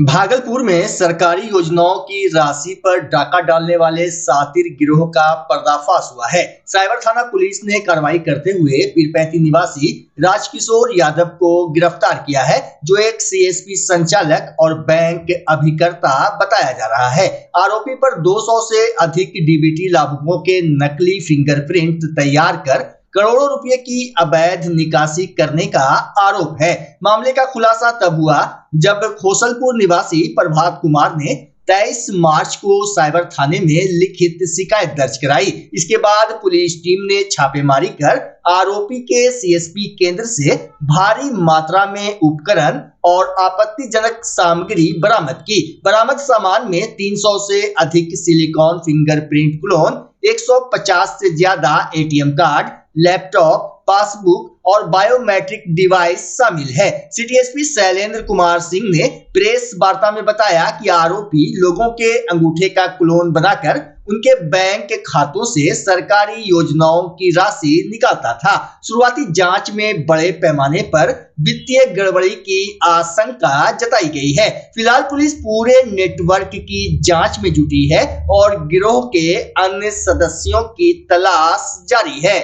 भागलपुर में सरकारी योजनाओं की राशि पर डाका डालने वाले शातिर गिरोह का पर्दाफाश हुआ है। साइबर थाना पुलिस ने कार्रवाई करते हुए पीरपैंती निवासी राजकिशोर यादव को गिरफ्तार किया है, जो एक सीएसपी संचालक और बैंक अभिकर्ता बताया जा रहा है। आरोपी पर 200 से अधिक डीबीटी लाभुकों के नकली फिंगरप्रिंट तैयार कर करोड़ों रुपए की अवैध निकासी करने का आरोप है। मामले का खुलासा तब हुआ जब खोसलपुर निवासी प्रभात कुमार ने 23 मार्च को साइबर थाने में लिखित शिकायत दर्ज कराई। इसके बाद पुलिस टीम ने छापेमारी कर आरोपी के सीएसपी केंद्र से भारी मात्रा में उपकरण और आपत्तिजनक सामग्री बरामद की। बरामद सामान में 300 से अधिक सिलिकॉन फिंगरप्रिंट क्लोन, 150 से ज्यादा एटीएम कार्ड, लैपटॉप, पासबुक और बायोमेट्रिक डिवाइस शामिल है। सिटी एसपी शैलेंद्र कुमार सिंह ने प्रेस वार्ता में बताया कि आरोपी लोगों के अंगूठे का क्लोन बनाकर उनके बैंक के खातों से सरकारी योजनाओं की राशि निकालता था। शुरुआती जांच में बड़े पैमाने पर वित्तीय गड़बड़ी की आशंका जताई गई है। फिलहाल पुलिस पूरे नेटवर्क की जांच में जुटी है और गिरोह के अन्य सदस्यों की तलाश जारी है।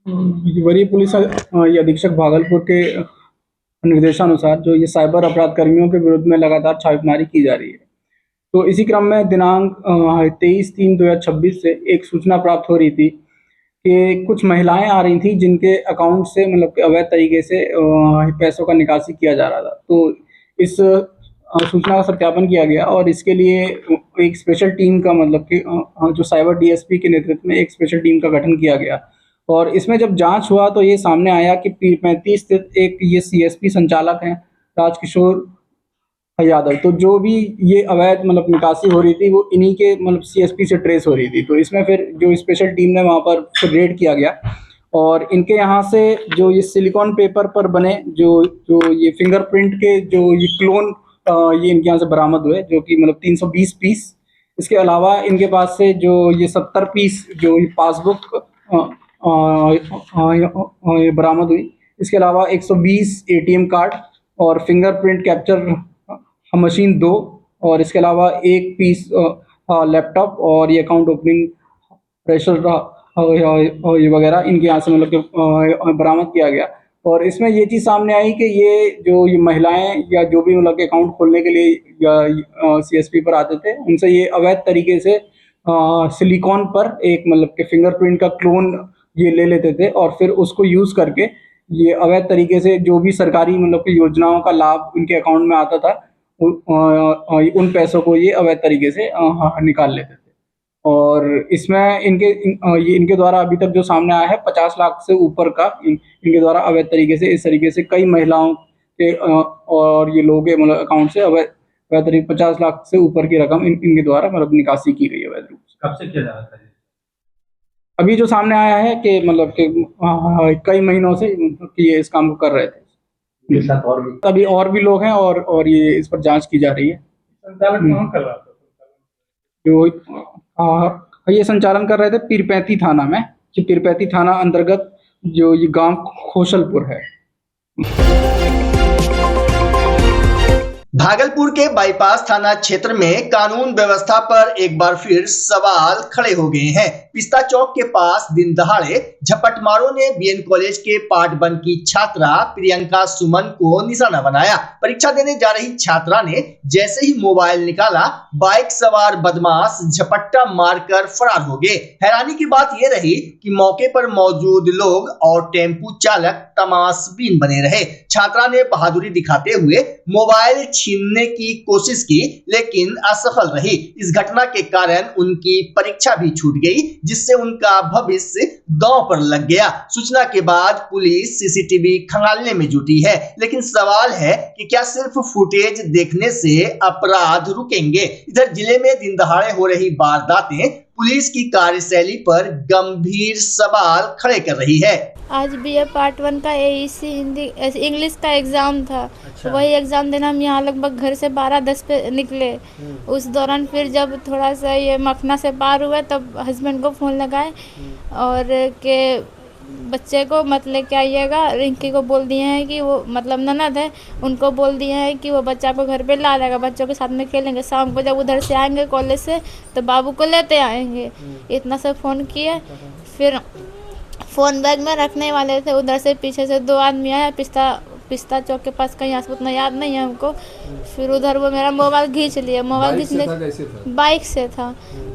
वरीय पुलिस अधीक्षक भागलपुर के निर्देशानुसार जो ये साइबर अपराध कर्मियों के विरुद्ध में लगातार छापेमारी की जा रही है, तो इसी क्रम में दिनांक 23/3/2026 से एक सूचना प्राप्त हो रही थी कि कुछ महिलाएं आ रही थी जिनके अकाउंट से मतलब अवैध तरीके से पैसों का निकासी किया जा रहा था। तो इस सूचना का सत्यापन किया गया और इसके लिए एक स्पेशल टीम का मतलब कि जो साइबर डीएसपी के नेतृत्व में एक स्पेशल टीम का गठन किया गया। और इसमें जब जांच हुआ तो ये सामने आया कि पीरपैंती स्थित एक ये सीएसपी संचालक हैं राजकिशोर यादव, तो जो भी ये अवैध मतलब निकासी हो रही थी वो इन्हीं के मतलब सीएसपी से ट्रेस हो रही थी। तो इसमें फिर जो स्पेशल टीम ने वहाँ पर फिर रेड किया गया और इनके यहाँ से जो ये सिलिकॉन पेपर पर बने जो ये फिंगरप्रिंट के जो ये क्लोन ये इनके यहाँ से बरामद हुए, जो कि मतलब 320 पीस। इसके अलावा इनके पास से जो ये 70 पीस जो ये पासबुक ये बरामद हुई। इसके अलावा 120 एटीएम कार्ड और फिंगरप्रिंट कैप्चर मशीन 2 और इसके अलावा 1 पीस लैपटॉप और ये अकाउंट ओपनिंग प्रेशर ये वगैरह इनके यहाँ से मतलब बरामद किया गया। और इसमें ये चीज़ सामने आई कि ये महिलाएं या जो भी मतलब अकाउंट खोलने के लिए या सीएसपी पर आते थे, उनसे ये अवैध तरीके से सिलिकॉन पर एक मतलब के फिंगरप्रिंट का क्लोन ये ले लेते थे और फिर उसको यूज़ करके ये अवैध तरीके से जो भी सरकारी मतलब की योजनाओं का लाभ उनके अकाउंट में आता था उन पैसों को ये अवैध तरीके से निकाल लेते थे। और इसमें इनके द्वारा अभी तक जो सामने आया है 50 लाख से ऊपर का इनके द्वारा अवैध तरीके से इस तरीके से कई महिलाओं के और ये लोगों के मतलब अकाउंट से अवैध तरीके 50 लाख से ऊपर की रकम इनके द्वारा मतलब निकासी की गई है अवैध रूप से। कब से किया जा रहा था? अभी जो सामने आया है कि मतलब कि कई महीनों से ये इस काम को कर रहे थे। अभी और भी लोग हैं और ये इस पर जांच की जा रही है। संचालन कौन कर रहा था? जो ये संचालन कर रहे थे पीरपैंती थाना में, कि पीरपैंती थाना अंतर्गत जो ये गांव खोसलपुर है। भागलपुर के बाईपास थाना क्षेत्र में कानून व्यवस्था पर एक बार फिर सवाल खड़े हो गए हैं। पिस्ता चौक के पास दिन दहाड़े झपटमारों ने बीएन कॉलेज के पार्ट 1 की छात्रा प्रियंका सुमन को निशाना बनाया। परीक्षा देने जा रही छात्रा ने जैसे ही मोबाइल निकाला, बाइक सवार बदमाश झपट्टा मारकर फरार हो गए। हैरानी की बात यह रही कि मौके पर मौजूद लोग और टेम्पू चालक तमाशबीन बने रहे। छात्रा ने बहादुरी दिखाते हुए मोबाइल छीनने की कोशिश की, लेकिन असफल रही। इस घटना के कारण उनकी परीक्षा भी छूट गई, जिससे उनका भविष्य दांव पर लग गया। सूचना के बाद पुलिस सीसीटीवी खंगालने में जुटी है, लेकिन सवाल है कि क्या सिर्फ फुटेज देखने से अपराध रुकेंगे? इधर जिले में दिन दहाड़े हो रही वारदातें पुलिस की कार्यशैली पर गंभीर सवाल खड़े कर रही है। आज बीए पार्ट 1 का एईसी हिंदी इंग्लिश का एग्ज़ाम था। अच्छा। वही एग्ज़ाम देना हम यहाँ लगभग घर से 12:10 पे निकले। उस दौरान फिर जब थोड़ा सा ये मखना से पार हुआ तब हस्बैंड को फ़ोन लगाए और के बच्चे को मत लेके आइएगा। रिंकी को बोल दिए हैं कि वो मतलब ननद है, उनको बोल दिए हैं कि वो बच्चा को घर पे ला देगा, बच्चों के साथ में खेलेंगे। शाम को जब उधर से आएंगे कॉलेज से तो बाबू को लेते आएंगे। इतना सब फ़ोन किए, फिर फ़ोन बैग में रखने वाले थे, उधर से पीछे से 2 आदमी आया, पिस्ता चौक के पास कहीं आस उतना याद नहीं है हमको। फिर उधर वो मेरा मोबाइल खींच लिया, मोबाइल खींचने बाइक से था।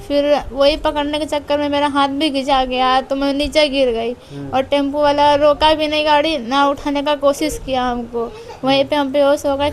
फिर वही पकड़ने के चक्कर में मेरा हाथ भी घिंचा गया तो मैं नीचे गिर गई, और टेम्पो वाला रोका भी नहीं गाड़ी, ना उठाने का कोशिश किया हमको, वहीं पे हम बेहोश हो गए।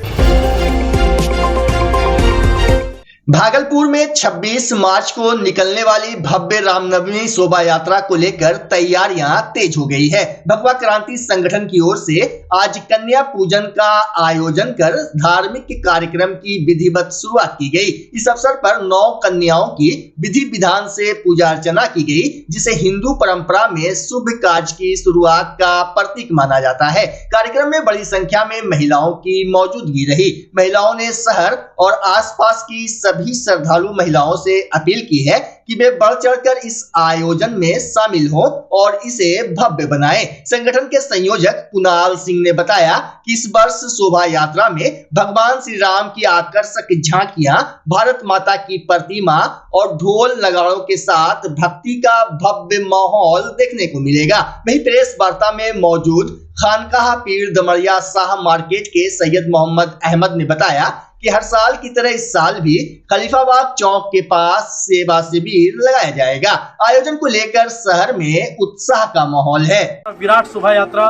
भागलपुर में 26 मार्च को निकलने वाली भव्य रामनवमी शोभा यात्रा को लेकर तैयारियां तेज हो गई है। भगवा क्रांति संगठन की ओर से आज कन्या पूजन का आयोजन कर धार्मिक कार्यक्रम की विधिवत शुरुआत की गई। इस अवसर पर 9 कन्याओं की विधि विधान से पूजा अर्चना की गई, जिसे हिंदू परंपरा में शुभ कार्य की शुरुआत का प्रतीक माना जाता है। कार्यक्रम में बड़ी संख्या में महिलाओं की मौजूदगी रही। महिलाओं ने शहर और आसपास की सभी श्रद्धालु महिलाओं से अपील की है कि वे बढ़ चढ़कर इस आयोजन में शामिल हों और इसे भव्य बनाएं। संगठन के संयोजक कुणाल सिंह ने बताया कि इस वर्ष शोभा यात्रा में भगवान श्री राम की आकर्षक झांकियां, भारत माता की प्रतिमा और ढोल नगाड़ों के साथ भक्ति का भव्य माहौल देखने को मिलेगा। वहीं प्रेस वार्ता में मौजूद खानकाह पीर दमरिया शाह मार्केट के सैयद मोहम्मद अहमद ने बताया कि हर साल की तरह इस साल भी खलीफाबाद चौक के पास सेवा शिविर लगाया जाएगा। आयोजन को लेकर शहर में उत्साह का माहौल है। विराट शोभा यात्रा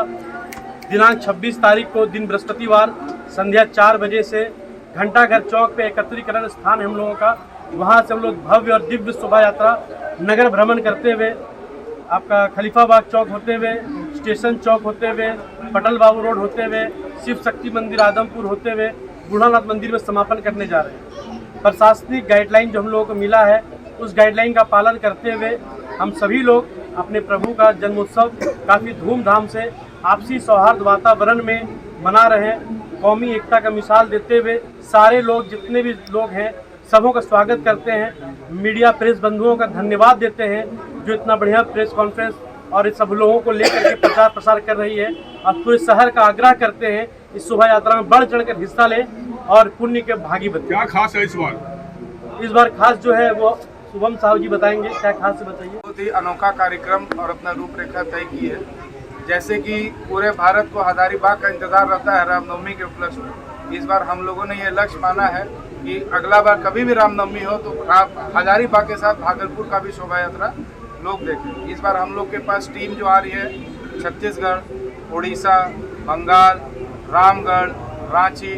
दिनांक 26 तारीख को दिन बृहस्पतिवार संध्या 4 बजे से घंटाघर चौक पे एकत्रीकरण स्थान है हम लोगों का। वहां से हम लोग भव्य और दिव्य शोभा यात्रा नगर भ्रमण करते हुए आपका खलीफाबाद चौक होते हुए, स्टेशन चौक होते हुए, पटल बाबू रोड होते हुए, शिव शक्ति मंदिर आदमपुर होते हुए बूढ़ानाथ मंदिर में समापन करने जा रहे हैं। प्रशासनिक गाइडलाइन जो हम लोगों को मिला है, उस गाइडलाइन का पालन करते हुए हम सभी लोग अपने प्रभु का जन्मोत्सव काफ़ी धूमधाम से आपसी सौहार्द वातावरण में मना रहे हैं। कौमी एकता का मिसाल देते हुए सारे लोग, जितने भी लोग हैं, सबों का स्वागत करते हैं। मीडिया प्रेस बंधुओं का धन्यवाद देते हैं जो इतना बढ़िया प्रेस कॉन्फ्रेंस और इस सब लोगों को लेकर के प्रचार प्रसार कर रही है। और पूरे शहर का आग्रह करते हैं इस शोभा यात्रा में बढ़ चढ़कर हिस्सा लें और पुण्य के भागी बने। क्या खास है इस बार खास जो है वो शुभम साहब जी बताएंगे। क्या खास है बताइए। बहुत ही अनोखा कार्यक्रम और अपना रूपरेखा तय की है। जैसे कि पूरे भारत को हजारीबाग का इंतजार रहता है रामनवमी के उपलक्ष्य में, इस बार हम लोगों ने ये लक्ष्य माना है कि अगला बार कभी भी रामनवमी हो तो हजारीबाग के साथ भागलपुर का भी शोभा यात्रा लोग देखें। इस बार हम लोग के पास टीम जो आ रही है छत्तीसगढ़, उड़ीसा, बंगाल, रामगढ़, रांची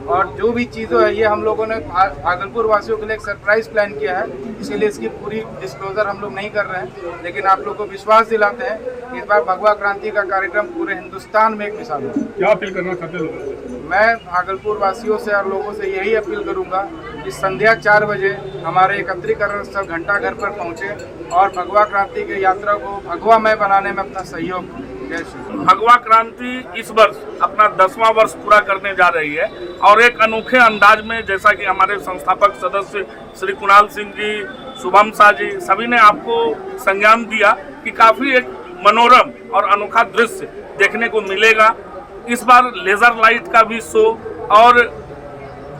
और जो भी चीज़ें है, ये हम लोगों ने भागलपुर वासियों के लिए एक सरप्राइज प्लान किया है। इसलिए इसकी पूरी डिस्क्लोजर हम लोग नहीं कर रहे हैं, लेकिन आप लोग को विश्वास दिलाते हैं इस बार भगवा क्रांति का कार्यक्रम पूरे हिंदुस्तान में एक मिसाल है। क्या अपील करना चाहते लोग? मैं भागलपुर वासियों से और लोगों से यही अपील करूंगा कि संध्या 4 बजे हमारे एकत्रीकरण स्थल घंटाघर पर पहुंचे और भगवा क्रांति की यात्रा को भगवामय बनाने में अपना सहयोग दें। भगवा क्रांति इस वर्ष अपना 10वां वर्ष पूरा करने जा रही है और एक अनोखे अंदाज में, जैसा कि हमारे संस्थापक सदस्य श्री कुणाल सिंह जी, शुभम शाह जी सभी ने आपको संज्ञान दिया कि काफ़ी एक मनोरम और अनोखा दृश्य देखने को मिलेगा। इस बार लेजर लाइट का भी शो और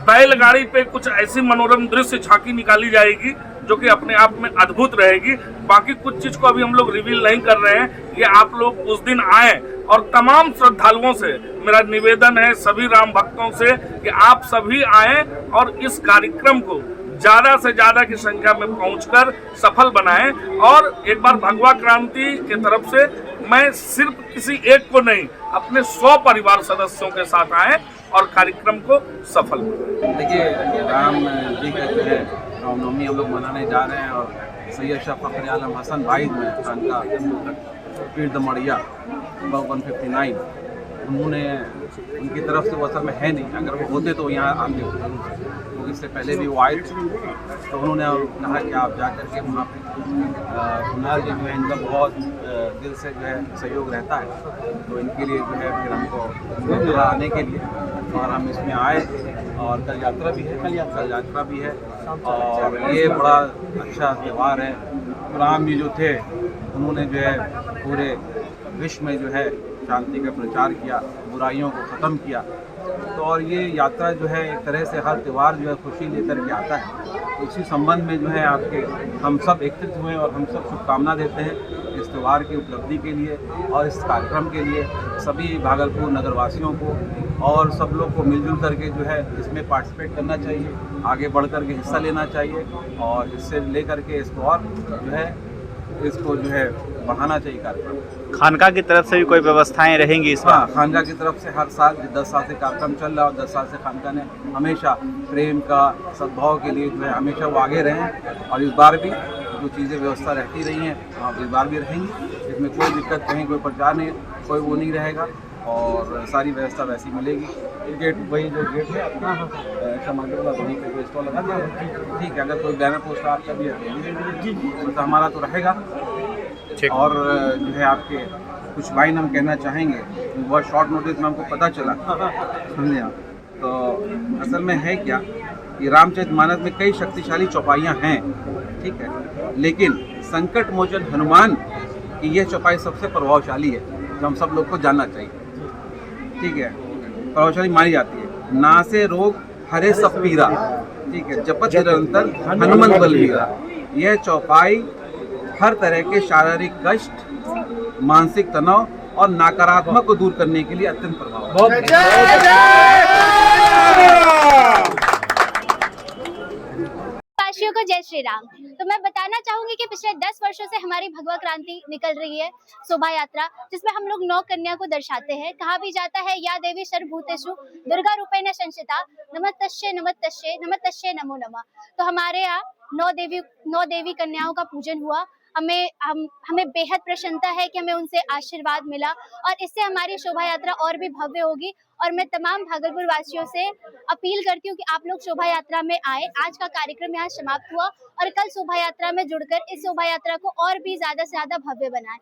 बैलगाड़ी पे कुछ ऐसी मनोरम दृश्य झांकी निकाली जाएगी जो कि अपने आप में अद्भुत रहेगी। बाकी कुछ चीज़ को अभी हम लोग रिवील नहीं कर रहे हैं। ये आप लोग उस दिन आए और तमाम श्रद्धालुओं से मेरा निवेदन है, सभी राम भक्तों से, कि आप सभी आएँ और इस कार्यक्रम को ज़्यादा से ज़्यादा की संख्या में पहुंचकर सफल बनाएं। और एक बार भगवा क्रांति के तरफ से मैं सिर्फ किसी एक को नहीं, अपने 100 परिवार सदस्यों के साथ आएँ और कार्यक्रम को सफल बनाएं। देखिए, राम जी का जो है रामनवमी हम लोग मनाने जा रहे हैं और सैयद शाह फखर आलम हसन भाई में खानका पीर दमरिया 159 उन्होंने, उनकी तरफ से वो असल में है नहीं, अगर वो होते तो यहाँ आते होते, क्योंकि इससे पहले भी वो आए थे। तो उन्होंने कहा कि आप जा करके वहाँ पे कुणाल जी जो है इनका बहुत दिल से जो है सहयोग रहता है, तो इनके लिए जो है फिर हमको आने के लिए, और हम इसमें आए। और कल यात्रा भी है, कल यात्रा भी है और ये बड़ा अच्छा त्यौहार है। राम जी जो थे उन्होंने जो है पूरे विश्व में जो है शांति का प्रचार किया, बुराइयों को ख़त्म किया। तो और ये यात्रा जो है एक तरह से हर त्यौहार जो है खुशी लेकर के आता है। तो इसी संबंध में जो है आपके हम सब एकत्रित हुए और हम सब शुभकामना देते हैं इस त्यौहार की उपलब्धि के लिए और इस कार्यक्रम के लिए सभी भागलपुर नगरवासियों को और सब लोग को मिलजुल करके जो है इसमें पार्टिसिपेट करना चाहिए, आगे बढ़ कर के हिस्सा लेना चाहिए और इससे ले करके इसको और जो है इसको जो है बढ़ाना चाहिए कार्यक्रम। खानका की तरफ से भी कोई व्यवस्थाएं रहेंगी इस बार? हाँ, खानका की तरफ से हर साल 10 साल से कार्यक्रम चल रहा है और 10 साल से खानका ने हमेशा प्रेम का सद्भाव के लिए जो है हमेशा वो आगे रहे हैं और इस बार भी जो चीज़ें व्यवस्था रहती रही हैं इस बार भी रहेंगी। इसमें कोई दिक्कत कहीं कोई प्रचार नहीं, कोई वो नहीं रहेगा और सारी व्यवस्था वैसी मिलेगी। गेट वही जो गेट है अपना सामग्री वाला वहीं पे स्टॉल लगा दिया, ठीक है। अगर कोई बैनर पोस्टर आपका भी है तो हमारा तो रहेगा। और जो है आपके कुछ लाइन हम कहना चाहेंगे, बहुत शॉर्ट नोटिस में हमको पता चला, समझे आप। तो असल में है क्या कि रामचरितमानस में कई शक्तिशाली चौपाइयाँ हैं, ठीक है, लेकिन संकट मोचन हनुमान की यह चौपाई सबसे प्रभावशाली है जो हम सब लोग को जानना चाहिए, ठीक है, प्रभावशाली मानी जाती है। नासे रोग हरे सब पीरा, ठीक है, जपत निरंतर हनुमंत बलवीरा। यह चौपाई हर तरह के शारीरिक कष्ट, मानसिक तनाव और नकारात्मक को दूर करने के लिए अत्यंत प्रभावशाली। वासियों को जय श्री राम। तो मैं बताना चाहूंगी कि पिछले 10 वर्षों से हमारी भगवा क्रांति निकल रही है, शोभा यात्रा, जिसमें हम लोग 9 कन्या को दर्शाते हैं। कहा भी जाता है या देवी सर्वभूतेषु दुर्गा रूपेण संस्थिता नमस्तस्यै नमस्तस्यै नमस्तस्यै नमो नमः। तो हमारे यहाँ 9 देवी कन्याओं का पूजन हुआ। हमें बेहद प्रसन्नता है कि हमें उनसे आशीर्वाद मिला और इससे हमारी शोभा यात्रा और भी भव्य होगी। और मैं तमाम भागलपुर वासियों से अपील करती हूँ कि आप लोग शोभा यात्रा में आए। आज का कार्यक्रम यहाँ समाप्त हुआ और कल शोभा यात्रा में जुड़कर इस शोभा यात्रा को और भी ज्यादा से ज्यादा भव्य बनाएं।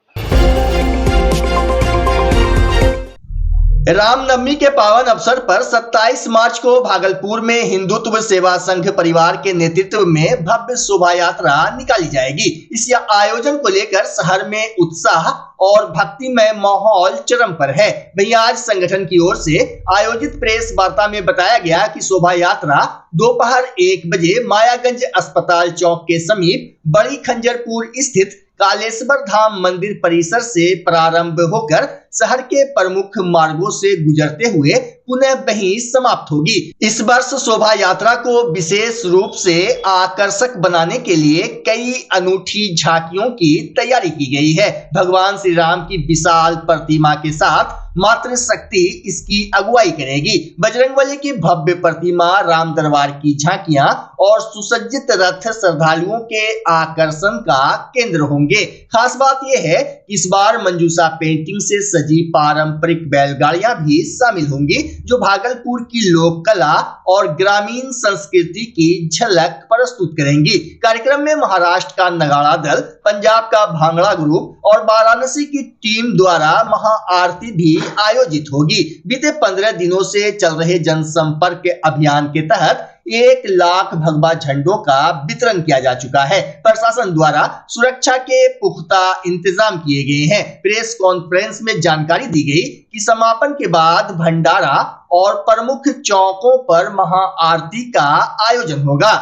रामनवमी के पावन अवसर पर 27 मार्च को भागलपुर में हिंदुत्व सेवा संघ परिवार के नेतृत्व में भव्य शोभा यात्रा निकाली जाएगी। इस आयोजन को लेकर शहर में उत्साह और भक्तिमय माहौल चरम पर है। वहीं आज संगठन की ओर से आयोजित प्रेस वार्ता में बताया गया कि शोभा यात्रा दोपहर 1 बजे मायागंज अस्पताल चौक के समीप बड़ी खंजरपुर स्थित कालेश्वर धाम मंदिर परिसर से प्रारंभ होकर शहर के प्रमुख मार्गों से गुजरते हुए पुनः वहीं समाप्त होगी। इस वर्ष शोभा यात्रा को विशेष रूप से आकर्षक बनाने के लिए कई अनूठी झांकियों की तैयारी की गई है। भगवान श्री राम की विशाल प्रतिमा के साथ मातृशक्ति इसकी अगुवाई करेगी। बजरंगबली की भव्य प्रतिमा, राम दरबार की झांकियां और सुसज्जित रथ श्रद्धालुओं के आकर्षण का केंद्र होंगे। खास बात यह है कि इस बार मंजूषा पेंटिंग से सजी पारंपरिक बैलगाड़ियां भी शामिल होंगी, जो भागलपुर की लोक कला और ग्रामीण संस्कृति की झलक प्रस्तुत करेंगी। कार्यक्रम में महाराष्ट्र का नगाड़ा दल, पंजाब का भांगड़ा ग्रुप और वाराणसी की टीम द्वारा महाआरती भी आयोजित होगी। बीते 15 दिनों से चल रहे जनसंपर्क अभियान के तहत 1 लाख भगवा झंडों का वितरण किया जा चुका है। प्रशासन द्वारा सुरक्षा के पुख्ता इंतजाम किए गए हैं। प्रेस कॉन्फ्रेंस में जानकारी दी गई कि समापन के बाद भंडारा और प्रमुख चौकों पर महाआरती का आयोजन होगा।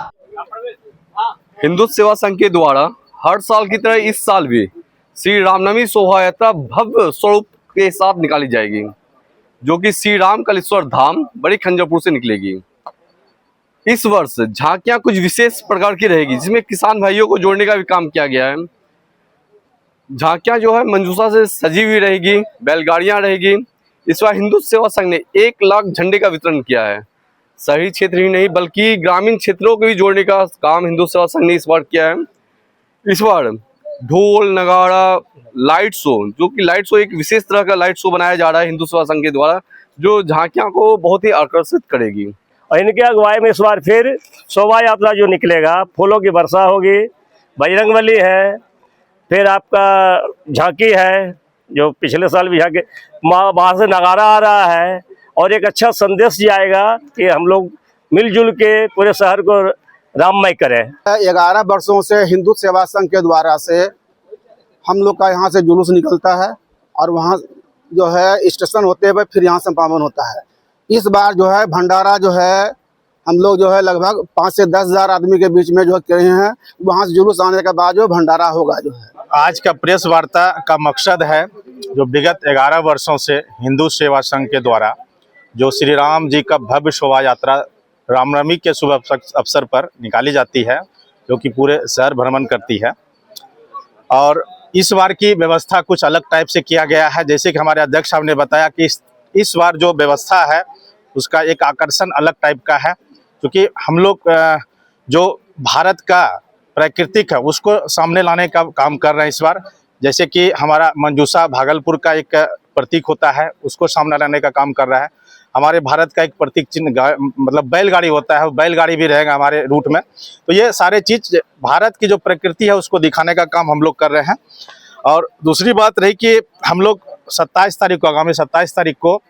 हिंदुत्व सेवा संघ के द्वारा हर साल की तरह इस साल भी श्री रामनवमी शोभा यात्रा भव्य स्वरूप के साथ निकाली जाएगी, जो कि श्री राम कालेश्वर धाम बड़ी खंजरपुर से निकलेगी। इस वर्ष झांकियां कुछ विशेष प्रकार की रहेगी, जिसमें किसान भाइयों को जोड़ने का भी काम किया गया है। झांकियां जो है मंजूषा से सजी हुई रहेगी, बैलगाड़ियां रहेगी। इस बार हिंदुत्व सेवा संघ ने 1 लाख झंडे का वितरण किया है। शहरी क्षेत्र ही नहीं बल्कि ग्रामीण क्षेत्रों को भी जोड़ने का काम हिंदुत्व सेवा संघ ने इस बार किया है। इस बार ढोल नगाड़ा लाइट शो, जो कि लाइट शो एक विशेष तरह का लाइट शो बनाया जा रहा है हिंदुत्व सेवा संघ के द्वारा, जो झांकियां को बहुत ही आकर्षित करेगी। और इनके अगुवाई में इस बार फिर शोभा यात्रा जो निकलेगा, फूलों की वर्षा होगी, बजरंगबली है, फिर आपका झांकी है, जो पिछले साल भी झांकी, वहाँ से नगाड़ा आ रहा है और एक अच्छा संदेश जाएगा कि हम लोग मिलजुल के पूरे शहर को राममय करें। 11 वर्षों से हिंदुत्व सेवा संघ के द्वारा से हम लोग का यहाँ से जुलूस निकलता है और वहाँ जो है स्टेशन होते हुए फिर यहाँ समापन होता है। इस बार जो है भंडारा जो है हम लोग जो है लगभग 5 से 10 हज़ार आदमी के बीच में जो कर रहे हैं, वहाँ से जुलूस आने के बाद जो भंडारा होगा। जो है आज का प्रेस वार्ता का मकसद है जो विगत 11 वर्षों से हिंदू सेवा संघ के द्वारा जो श्री राम जी का भव्य शोभा यात्रा रामनवमी के शुभ अवसर पर निकाली जाती है, जो कि पूरे शहर भ्रमण करती है। और इस बार की व्यवस्था कुछ अलग टाइप से किया गया है। जैसे कि हमारे अध्यक्ष साहब ने बताया कि इस बार जो व्यवस्था है उसका एक आकर्षण अलग टाइप का है, क्योंकि हम लोग जो भारत का प्राकृतिक है उसको सामने लाने का काम कर रहे हैं इस बार। जैसे कि हमारा मंजूषा भागलपुर का एक प्रतीक होता है, उसको सामने लाने का काम कर रहा है। हमारे भारत का एक प्रतीक चिन्ह मतलब बैलगाड़ी होता है, बैलगाड़ी भी रहेगा हमारे रूट में। तो ये सारे चीज़ भारत की जो प्रकृति है उसको दिखाने का काम हम लोग कर रहे हैं। और दूसरी बात रही कि हम लोग 27 तारीख को, आगामी 27 तारीख को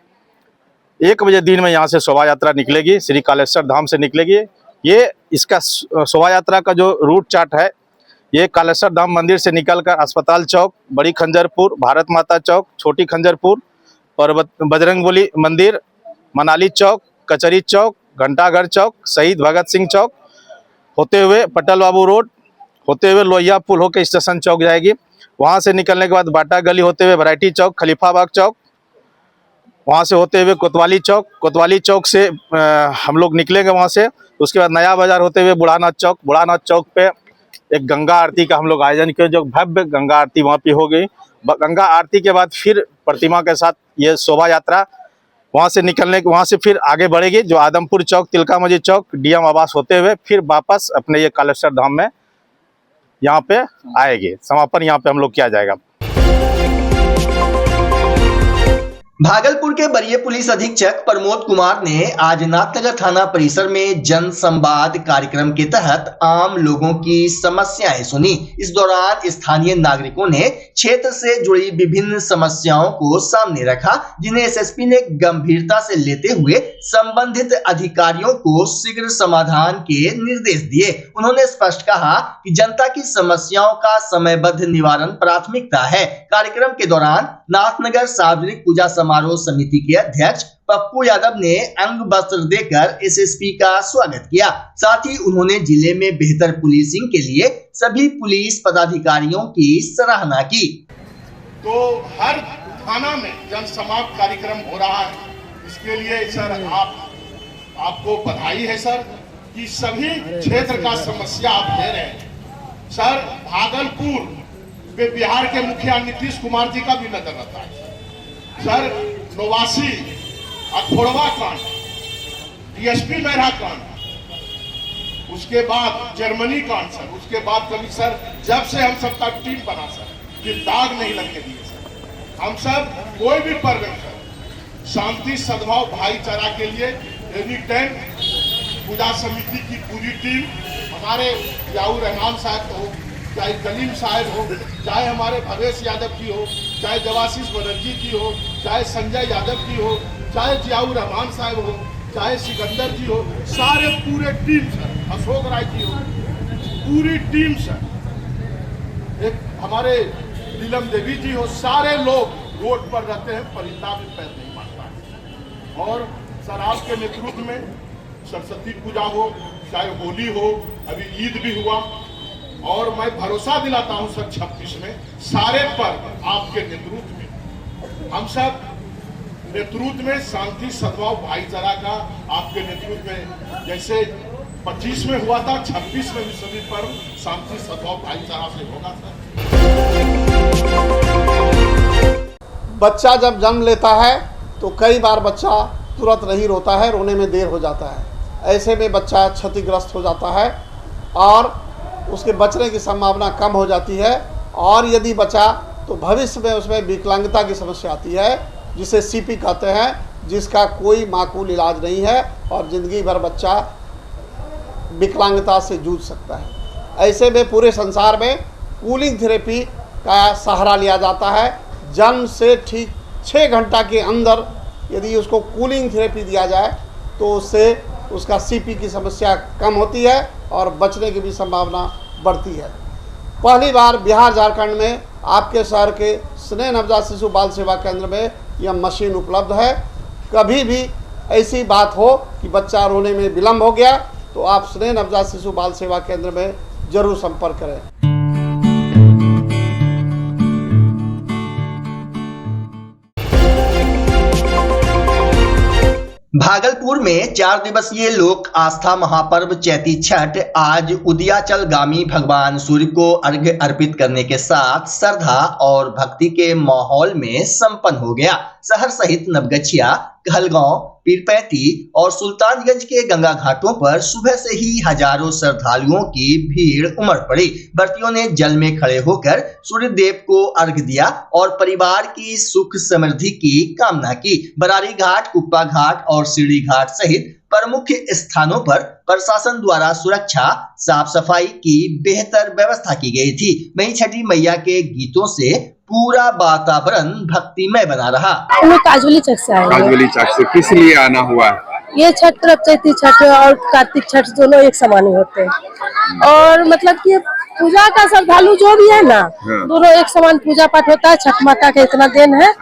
1 बजे दिन में यहाँ से शोभा यात्रा निकलेगी, श्री कालेश्वर धाम से निकलेगी। ये इसका शोभा यात्रा का जो रूट चार्ट है, ये कालेश्वर धाम मंदिर से निकलकर अस्पताल चौक, बड़ी खंजरपुर, भारत माता चौक, छोटी खंजरपुर, बजरंगबली मंदिर, मनाली चौक, कचहरी चौक, घंटाघर चौक, शहीद भगत सिंह चौक होते हुए पटल बाबू रोड होते हुए लोहिया पुल होकर स्टेशन चौक जाएगी। वहाँ से निकलने के बाद बाटा गली होते हुए वैरायटी चौक, खलीफाबाग चौक, वहाँ से होते हुए कोतवाली चौक, कोतवाली चौक से हम लोग निकलेंगे वहाँ से। उसके बाद नया बाजार होते हुए बुढ़ानाथ चौक, बुढ़ानाथ चौक पे एक गंगा आरती का हम लोग आयोजन किए, जो भव्य गंगा आरती वहाँ पे हो गई। गंगा आरती के बाद फिर प्रतिमा के साथ ये शोभा यात्रा वहाँ से निकलने के वहाँ से फिर आगे बढ़ेगी, जो आदमपुर चौक, तिलका मस्जिद चौक, डीएम आवास होते हुए फिर वापस अपने ये कालेश्वर धाम में यहाँ पे आएगी। समापन यहाँ पे हम लोग किया जाएगा। भागलपुर के वरीय पुलिस अधीक्षक प्रमोद कुमार ने आज नाथनगर थाना परिसर में जन संवाद कार्यक्रम के तहत आम लोगों की समस्याएं सुनी। इस दौरान स्थानीय नागरिकों ने क्षेत्र से जुड़ी विभिन्न समस्याओं को सामने रखा, जिन्हें एसएसपी ने गंभीरता से लेते हुए संबंधित अधिकारियों को शीघ्र समाधान के निर्देश दिए। उन्होंने स्पष्ट कहा कि जनता की समस्याओं का समयबद्ध निवारण प्राथमिकता है। कार्यक्रम के दौरान नाथनगर सार्वजनिक पूजा समारोह समिति के अध्यक्ष पप्पू यादव ने अंग वस्त्र देकर एसएसपी का स्वागत किया। साथ ही उन्होंने जिले में बेहतर पुलिसिंग के लिए सभी पुलिस पदाधिकारियों की सराहना की। तो हर थाना में जन संवाद कार्यक्रम हो रहा है, इसके लिए सर आपको बधाई है सर कि सभी क्षेत्र का समस्या आप ले रहे हैं। सर भागलपुर में बिहार के मुखिया नीतीश कुमार जी का भी नजर रहता है। सर नवासी अखोड़वा कांड, डीएसपी मेहरा कांड, उसके बाद जर्मनी कांड सर, उसके बाद कभी सर जब से हम सबका टीम बना सर कि दाग नहीं लगने दिए सर। हम सब कोई भी पर्व सर शांति सद्भाव भाईचारा के लिए एनी टाइम पूजा समिति की पूरी टीम, हमारे याऊ रहमान साहब हो, चाहे कलीम साहब हो, चाहे हमारे भवेश यादव की हो, चाहे जवाशीष बनर्जी की हो, चाहे संजय यादव की हो, चाहे जियाउर रहमान साहब हो, चाहे सिकंदर जी हो, सारे पूरे टीम सर, अशोक राय जी हो, पूरी टीम सर, एक हमारे नीलम देवी जी हो, सारे लोग रोड पर रहते हैं, परिताप में पैर नहीं मारता है। और सर आपके नेतृत्व में सरस्वती पूजा हो, चाहे होली हो, अभी ईद भी हुआ, और मैं भरोसा दिलाता हूं सर 26 में सारे पर्व आपके नेतृत्व में, हम सब नेतृत्व में शांति सद्भाव भाईचारा का आपके नेतृत्व में जैसे 25 में हुआ था, 26 में भी सभी पर्व शांति सद्भाव भाईचारा से होगा सर। बच्चा जब जन्म लेता है तो कई बार बच्चा तुरंत नहीं रोता है, रोने में देर हो जाता है। ऐसे में बच्चा क्षतिग्रस्त हो जाता है और उसके बचने की संभावना कम हो जाती है, और यदि बचा तो भविष्य में उसमें विकलांगता की समस्या आती है, जिसे सीपी कहते हैं, जिसका कोई माकूल इलाज नहीं है और ज़िंदगी भर बच्चा विकलांगता से जूझ सकता है। ऐसे में पूरे संसार में कूलिंग थेरेपी का सहारा लिया जाता है। जन्म से ठीक 6 घंटा के अंदर यदि उसको कूलिंग थेरेपी दिया जाए तो उससे उसका सीपी की समस्या कम होती है और बचने की भी संभावना बढ़ती है। पहली बार बिहार झारखंड में आपके शहर के स्नेह नवजात शिशु बाल सेवा केंद्र में यह मशीन उपलब्ध है। कभी भी ऐसी बात हो कि बच्चा रोने में विलम्ब हो गया तो आप स्नेह नवजात शिशु बाल सेवा केंद्र में जरूर संपर्क करें। भागलपुर में 4 दिवसीय लोक आस्था महापर्व चैती छठ आज उदयाचलगामी भगवान सूर्य को अर्घ्य अर्पित करने के साथ श्रद्धा और भक्ति के माहौल में संपन्न हो गया। शहर सहित नवगछिया, कहलगांव, पीरपैंती और सुल्तानगंज के गंगा घाटों पर सुबह से ही हजारों श्रद्धालुओं की भीड़ उमड़ पड़ी। व्रतियों ने जल में खड़े होकर सूर्य देव को अर्घ्य दिया और परिवार की सुख समृद्धि की कामना की। बरारी घाट, कुप्पा घाट और सीढ़ी घाट सहित प्रमुख स्थानों पर प्रशासन द्वारा सुरक्षा, साफ सफाई की बेहतर व्यवस्था की गई थी। वहीं छठी मैया के गीतों से पूरा वातावरण भक्तिमय बना रहा। काजोली चक से आए। काजोली चक से किस लिए आना हुआ? ये छठ तरफ चैती छठ और कार्तिक छठ दोनों एक समान ही होते हैं और मतलब कि पूजा का श्रद्धालु जो भी है ना, दोनों एक समान पूजा पाठ होता है। छठ माता का इतना देन है।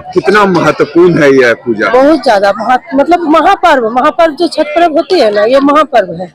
कितना महत्वपूर्ण है यह पूजा? बहुत ज्यादा मतलब महापर्व जो छठ पर्व होती है ना, ये महापर्व है।